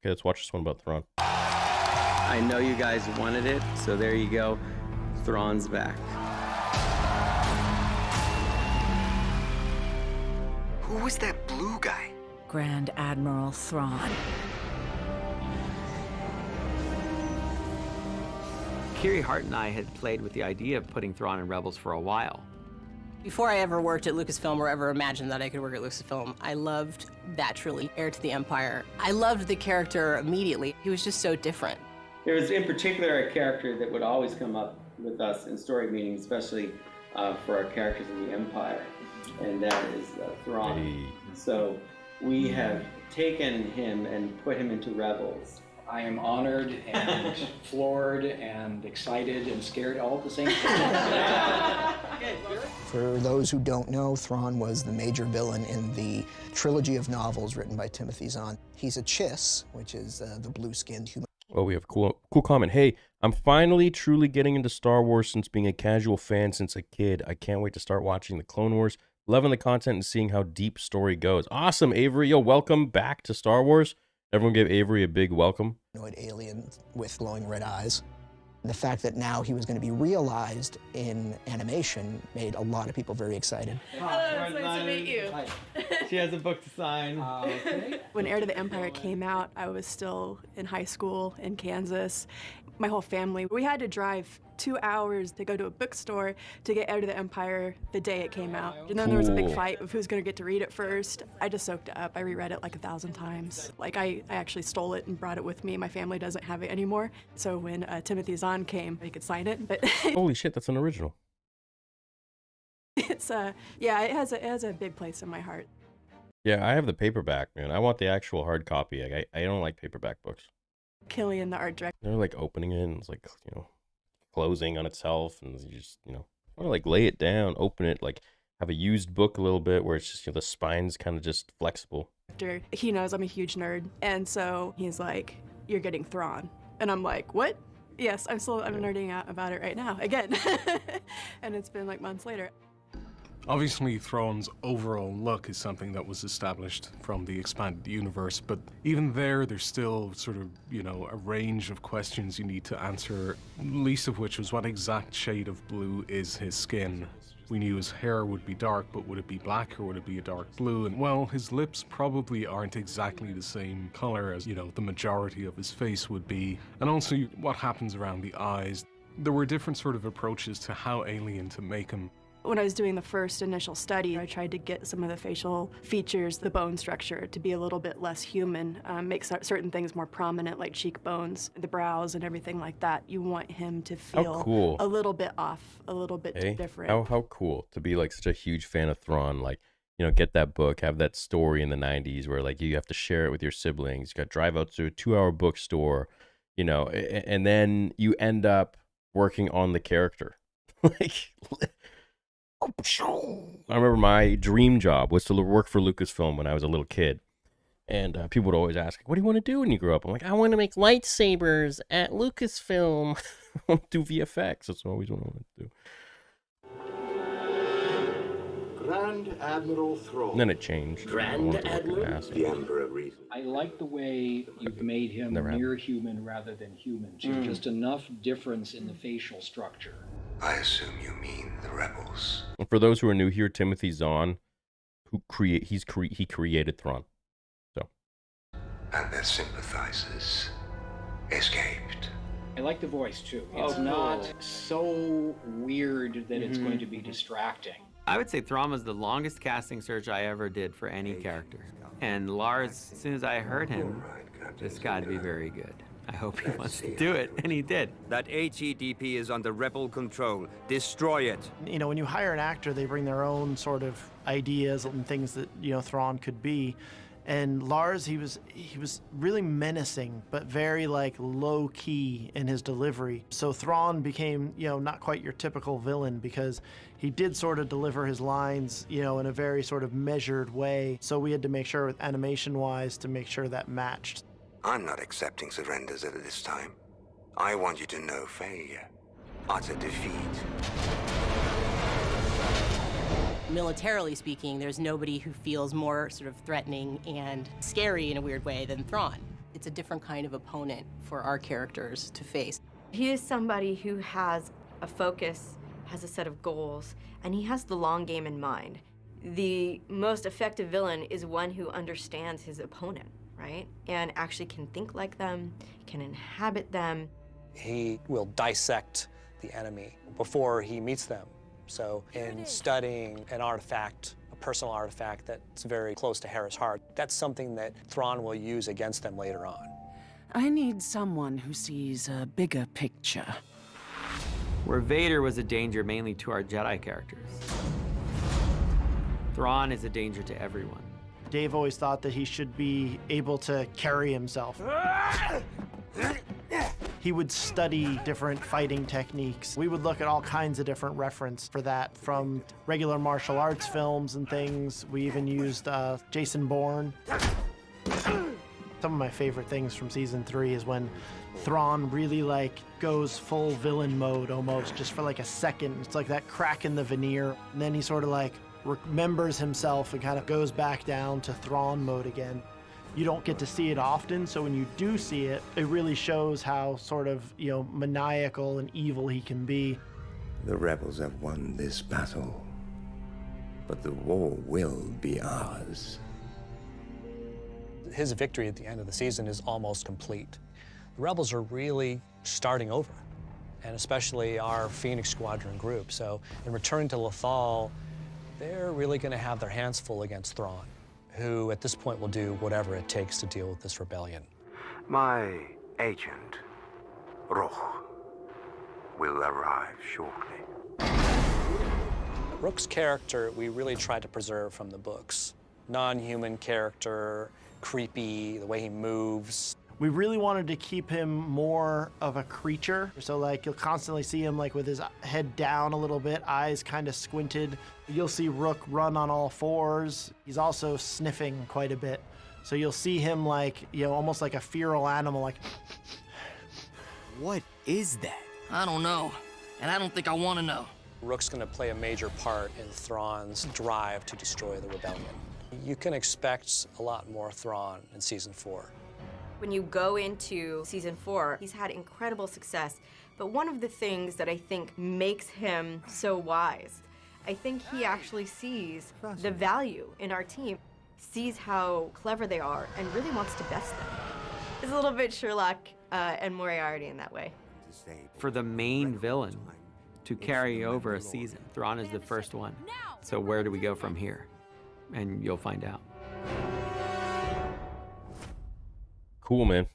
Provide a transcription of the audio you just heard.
Okay, let's watch this one about Thrawn. I know you guys wanted it, so there you go. Thrawn's back. Who was that blue guy? Grand Admiral Thrawn. Kiri Hart and I had played with the idea of putting Thrawn in Rebels for a while. Before I ever worked at Lucasfilm or ever imagined that I could work at Lucasfilm, I loved that trilogy, Heir to the Empire. I loved the character immediately. He was just so different. There was in particular a character that would always come up with us in story meetings, especially for our characters in the Empire, and that is Thrawn. Hey. So we have taken him and put him into Rebels. I am honored and floored and excited and scared all at the same time. For those who don't know, Thrawn was the major villain in the trilogy of novels written by Timothy Zahn. He's a Chiss, which is the blue-skinned human. Oh, we have a cool comment. Hey, I'm finally truly getting into Star Wars since being a casual fan since a kid. I can't wait to start watching the Clone Wars. Loving the content and seeing how deep story goes. Awesome, Avery. Yo, welcome back to Star Wars. Everyone give Avery a big welcome. Alien with glowing red eyes. The fact that now he was going to be realized in animation made a lot of people very excited. Hello, it's nice to meet you. She has a book to sign. Okay. When Heir to the Empire came out, I was still in high school in Kansas. My whole family, we had to drive 2 hours to go to a bookstore to get Heir to the Empire the day it came out. And then there was a big Cool. fight of who's going to get to read it first. I just soaked it up. I reread it like 1,000 times. Like, I actually stole it and brought it with me. My family doesn't have it anymore. So when Timothy Zahn came, he could sign it. But Holy shit, that's an original. it's, yeah, it has a big place in my heart. Yeah, I have the paperback, man. I want the actual hard copy. I don't like paperback books. Killian, the art director. They're like opening it and it's like, closing on itself, and you just, want to like lay it down, open it, like have a used book a little bit where it's just, the spine's kind of just flexible. He knows I'm a huge nerd, and so he's like, "You're getting Thrawn," and I'm like, "What?" Yes, I'm nerding out about it right now again, and it's been like months later. Obviously, Thrawn's overall look is something that was established from the expanded universe, but even there's still sort of, a range of questions you need to answer, least of which was what exact shade of blue is his skin. We knew his hair would be dark, but would it be black or would it be a dark blue? And well, his lips probably aren't exactly the same color as, the majority of his face would be. And also what happens around the eyes. There were different sort of approaches to how alien to make him. When I was doing the first initial study, I tried to get some of the facial features, the bone structure, to be a little bit less human, make certain things more prominent, like cheekbones, the brows, and everything like that. You want him to feel cool. a little bit off, a little bit different. How cool to be like such a huge fan of Thrawn, like, get that book, have that story in the 90s where like you have to share it with your siblings. You got to drive out to a 2-hour bookstore, and then you end up working on the character. Like, I remember my dream job was to work for Lucasfilm when I was a little kid. And people would always ask, what do you want to do when you grow up? I'm like, I want to make lightsabers at Lucasfilm. I want to do VFX. That's always what I want to do. Grand Admiral Thrawn. And then it changed. Grand Admiral? The Emperor reasoned. I like the way you've made him near human rather than human. So just enough difference in the facial structure. I assume you mean the rebels. And for those who are new here, Timothy Zahn, he created Thrawn. So. And their sympathizers escaped. I like the voice too. It's not so weird that it's going to be distracting. I would say Thrawn was the longest casting search I ever did for any character. And Lars, as soon as I heard him, this got to be very good. I hope he wants to do it, and he did. That HEDP is under rebel control. Destroy it. When you hire an actor, they bring their own sort of ideas and things that, Thrawn could be. And Lars, he was really menacing, but very low key in his delivery. So Thrawn became, not quite your typical villain because he did sort of deliver his lines, in a very sort of measured way. So we had to make sure with animation-wise to make sure that matched. I'm not accepting surrenders at this time. I want you to know failure, utter defeat. Militarily speaking, there's nobody who feels more sort of threatening and scary in a weird way than Thrawn. It's a different kind of opponent for our characters to face. He is somebody who has a focus, has a set of goals, and he has the long game in mind. The most effective villain is one who understands his opponent, right? And actually can think like them, can inhabit them. He will dissect the enemy before he meets them. So in studying an artifact, a personal artifact that's very close to Hera's heart, that's something that Thrawn will use against them later on. I need someone who sees a bigger picture. Where Vader was a danger mainly to our Jedi characters, Thrawn is a danger to everyone. Dave always thought that he should be able to carry himself. He would study different fighting techniques. We would look at all kinds of different reference for that, from regular martial arts films and things. We even used Jason Bourne. Some of my favorite things from season 3 is when Thrawn really goes full villain mode almost, just for like a second. It's like that crack in the veneer. And then he sort of remembers himself and kind of goes back down to Thrawn mode again. You don't get to see it often, so when you do see it, it really shows how sort of, maniacal and evil he can be. The rebels have won this battle, but the war will be ours. His victory at the end of the season is almost complete. The rebels are really starting over, and especially our Phoenix Squadron group. So in returning to Lothal, they're really going to have their hands full against Thrawn, who at this point will do whatever it takes to deal with this rebellion. My agent, Roch, will arrive shortly. Rook's character we really tried to preserve from the books. Non-human character, creepy, the way he moves. We really wanted to keep him more of a creature. So you'll constantly see him with his head down a little bit, eyes kind of squinted. You'll see Rook run on all fours. He's also sniffing quite a bit. So you'll see him almost like a feral animal, What is that? I don't know, and I don't think I want to know. Rook's going to play a major part in Thrawn's drive to destroy the rebellion. You can expect a lot more Thrawn in season 4. When you go into season 4, he's had incredible success, but one of the things that I think makes him so wise, I think he actually sees the value in our team, sees how clever they are, and really wants to best them. It's a little bit Sherlock and Moriarty in that way. For the main villain to carry over a season, Thrawn is the first one. So where do we go from here? And you'll find out. Cool, man.